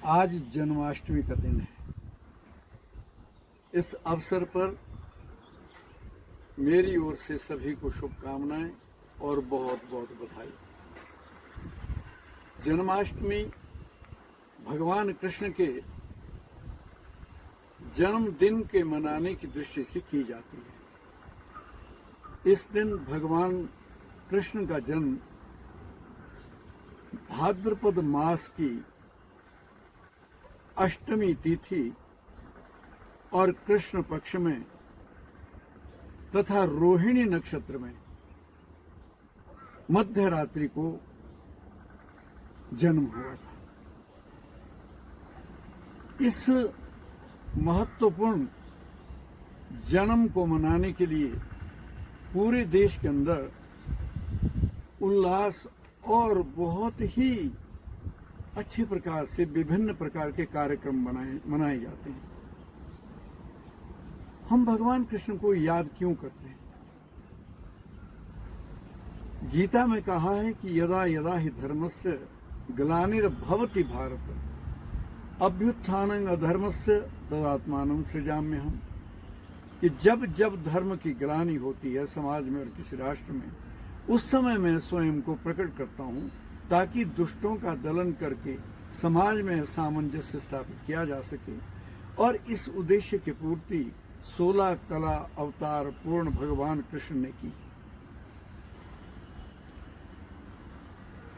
आज जन्माष्टमी का दिन है। इस अवसर पर मेरी ओर से सभी को शुभकामनाएं और बहुत बहुत बधाई। जन्माष्टमी भगवान कृष्ण के जन्मदिन के मनाने की दृष्टि से की जाती है। इस दिन भगवान कृष्ण का जन्म भाद्रपद मास की अष्टमी तिथि और कृष्ण पक्ष में तथा रोहिणी नक्षत्र में मध्य रात्रि को जन्म हुआ था। इस महत्वपूर्ण जन्म को मनाने के लिए पूरे देश के अंदर उल्लास और बहुत ही अच्छे प्रकार से विभिन्न प्रकार के कार्यक्रम मनाए जाते हैं। हम भगवान कृष्ण को याद क्यों करते हैं? गीता में कहा है कि यदा यदा हि धर्मस्य ग्लानिर्भवति भारत अभ्युत्थानं अधर्मस्य तदात्मानं सृजाम्यहम्। कि जब जब धर्म की ग्लानि होती है समाज में और किसी राष्ट्र में, उस समय मैं स्वयं को प्रकट करता हूं ताकि दुष्टों का दलन करके समाज में सामंजस्य स्थापित किया जा सके। और इस उद्देश्य की पूर्ति 16 कला अवतार पूर्ण भगवान कृष्ण ने की।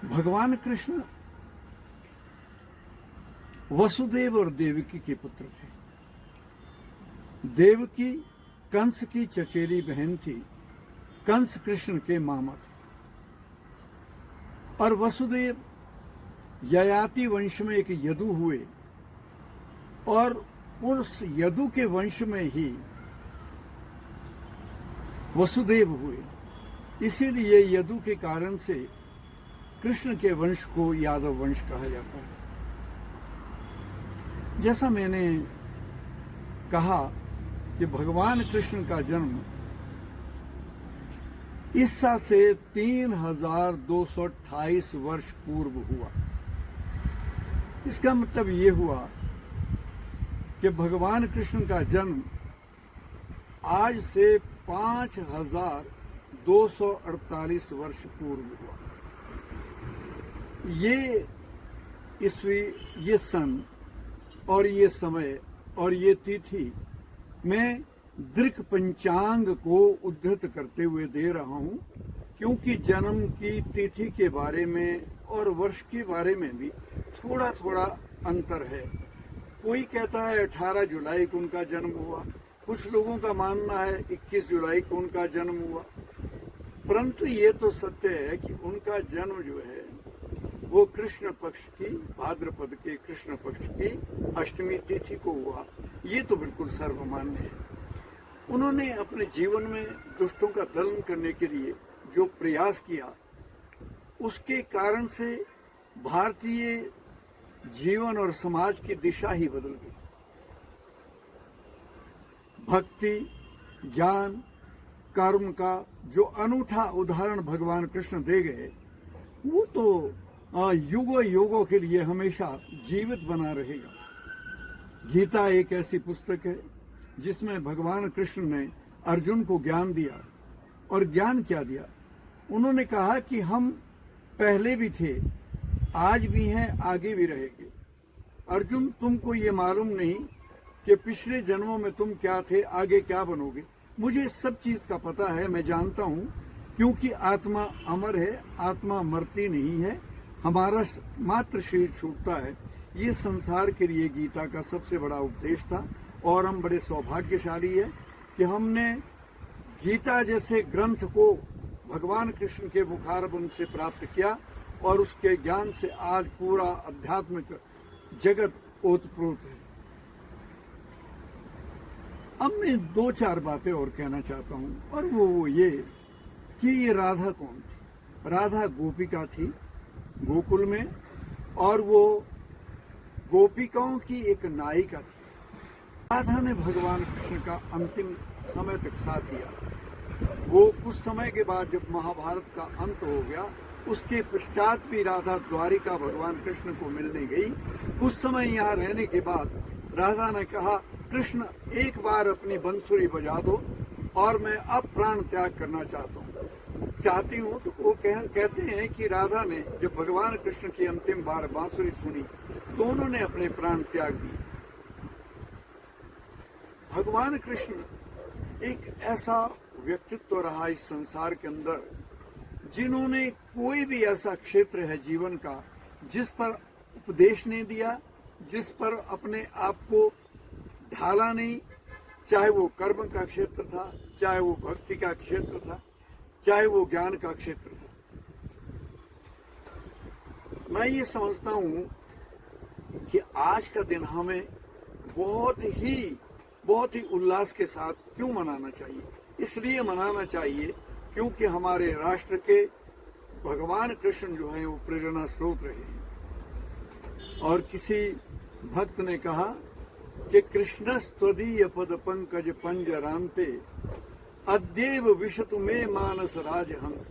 भगवान कृष्ण वसुदेव और देवकी के पुत्र थे। देवकी कंस की चचेरी बहन थी, कंस कृष्ण के मामा थे। और वसुदेव ययाति वंश में एक यदु हुए और उस यदु के वंश में ही वसुदेव हुए। इसीलिए यदु के कारण से कृष्ण के वंश को यादव वंश कहा जाता है। जैसा मैंने कहा कि भगवान कृष्ण का जन्म ईसा से 3228 वर्ष पूर्व हुआ। इसका मतलब ये हुआ कि भगवान कृष्ण का जन्म आज से 5248 वर्ष पूर्व हुआ। ये ईस्वी, ये सन और ये समय और ये तिथि मैं दृक पंचांग को उद्धृत करते हुए दे रहा हूं, क्योंकि जन्म की तिथि के बारे में और वर्ष के बारे में भी थोड़ा थोड़ा अंतर है। कोई कहता है 18 जुलाई को उनका जन्म हुआ, कुछ लोगों का मानना है 21 जुलाई को उनका जन्म हुआ। परंतु ये तो सत्य है कि उनका जन्म जो है वो कृष्ण पक्ष की, भाद्रपद के कृष्ण पक्ष की अष्टमी तिथि को हुआ। ये तो बिल्कुल सर्वमान्य है। उन्होंने अपने जीवन में दुष्टों का दलन करने के लिए जो प्रयास किया, उसके कारण से भारतीय जीवन और समाज की दिशा ही बदल गई। भक्ति, ज्ञान, कर्म का जो अनूठा उदाहरण भगवान कृष्ण दे गए, वो तो युगों युगों के लिए हमेशा जीवित बना रहेगा। गीता एक ऐसी पुस्तक है जिसमें भगवान कृष्ण ने अर्जुन को ज्ञान दिया। और ज्ञान क्या दिया? उन्होंने कहा कि हम पहले भी थे, आज भी हैं, आगे भी रहेंगे। अर्जुन, तुमको ये मालूम नहीं कि पिछले जन्मों में तुम क्या थे, आगे क्या बनोगे। मुझे सब चीज का पता है, मैं जानता हूं, क्योंकि आत्मा अमर है, आत्मा मरती नहीं है, हमारा मात्र शरीर छूटता है। ये संसार के लिए गीता का सबसे बड़ा उपदेश था। और हम बड़े सौभाग्यशाली है कि हमने गीता जैसे ग्रंथ को भगवान कृष्ण के मुखारबंद से प्राप्त किया और उसके ज्ञान से आज पूरा आध्यात्मिक जगत ओतप्रोत है। अब मैं 2-4 बातें और कहना चाहता हूं, और वो ये कि ये राधा कौन थी। राधा गोपिका थी गोकुल में, और वो गोपिकाओं की एक नायिका थी। राधा ने भगवान कृष्ण का अंतिम समय तक साथ दिया। वो कुछ समय के बाद जब महाभारत का अंत हो गया उसके पश्चात भी राधा द्वारिका भगवान कृष्ण को मिलने गई। कुछ समय यहाँ रहने के बाद राधा ने कहा, कृष्ण एक बार अपनी बंसुरी बजा दो और मैं अब प्राण त्याग करना चाहती हूँ। तो वो कहते हैं कि राधा ने जब भगवान कृष्ण की अंतिम बार बांसुरी सुनी तो उन्होंने अपने प्राण त्याग दिए। भगवान कृष्ण एक ऐसा व्यक्तित्व रहा इस संसार के अंदर, जिन्होंने कोई भी ऐसा क्षेत्र है जीवन का जिस पर उपदेश नहीं दिया, जिस पर अपने आप को ढाला नहीं, चाहे वो कर्म का क्षेत्र था, चाहे वो भक्ति का क्षेत्र था, चाहे वो ज्ञान का क्षेत्र था। मैं ये समझता हूं कि आज का दिन हमें बहुत ही उल्लास के साथ क्यों मनाना चाहिए। इसलिए मनाना चाहिए क्योंकि हमारे राष्ट्र के भगवान कृष्ण जो हैं वो प्रेरणा स्रोत रहे हैं। और किसी भक्त ने कहा कि कृष्णस्त्वदीय पद पंकज पंजरांते अद्यैव विशतु में मानस राजहंस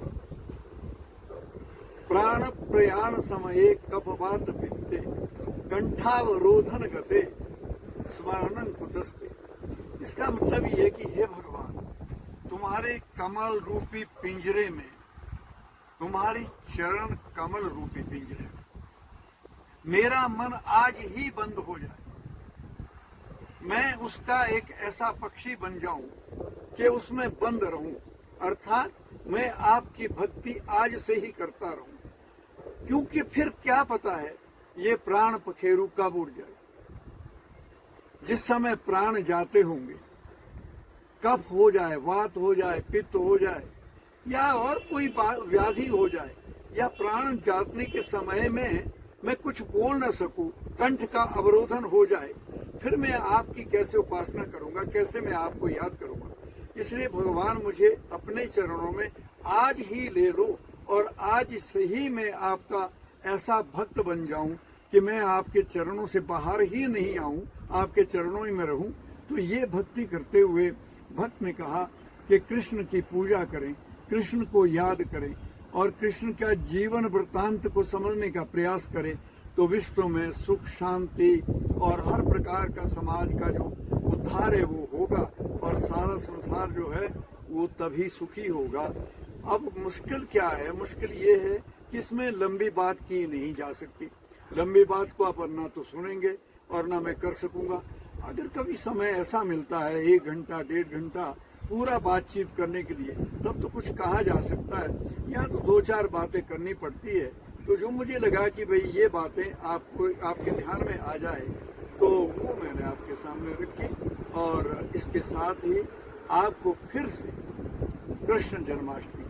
प्राण प्रयाण समये कपवात पित्ते कंठावरोधन गते स्मरणं कुतस्ते। इसका मतलब ये है कि हे भगवान, तुम्हारे कमल रूपी पिंजरे में, तुम्हारी चरण कमल रूपी पिंजरे में मेरा मन आज ही बंद हो जाए, मैं उसका एक ऐसा पक्षी बन जाऊं कि उसमें बंद रहूं, अर्थात मैं आपकी भक्ति आज से ही करता रहूं। क्योंकि फिर क्या पता है ये प्राण पखेरु कब उड़ जाए। जिस समय प्राण जाते होंगे, कफ हो जाए, वात हो जाए, पित्त हो जाए, या और कोई व्याधि हो जाए, या प्राण जाने के समय में मैं कुछ बोल न सकूं, कंठ का अवरोधन हो जाए, फिर मैं आपकी कैसे उपासना करूंगा, कैसे मैं आपको याद करूंगा। इसलिए भगवान मुझे अपने चरणों में आज ही ले लो और आज से ही मैं आपका ऐसा भक्त बन जाऊं कि मैं आपके चरणों से बाहर ही नहीं आऊं, आपके चरणों ही में रहूं। तो ये भक्ति करते हुए भक्त ने कहा कि कृष्ण की पूजा करें, कृष्ण को याद करें और कृष्ण का जीवन वृत्तांत को समझने का प्रयास करें, तो विश्व में सुख, शांति और हर प्रकार का समाज का जो उद्धार है वो होगा और सारा संसार जो है वो तभी सुखी होगा। अब मुश्किल क्या है? मुश्किल ये है कि इसमें लंबी बात की नहीं जा सकती। लंबी बात को आप ना तो सुनेंगे और ना मैं कर सकूंगा। अगर कभी समय ऐसा मिलता है 1 घंटा 1.5 घंटा पूरा बातचीत करने के लिए, तब तो कुछ कहा जा सकता है। यहाँ तो 2-4 बातें करनी पड़ती है। तो जो मुझे लगा कि भाई ये बातें आपको आपके ध्यान में आ जाए, तो वो मैंने आपके सामने रखी। और इसके साथ ही आपको फिर से कृष्ण जन्माष्टमी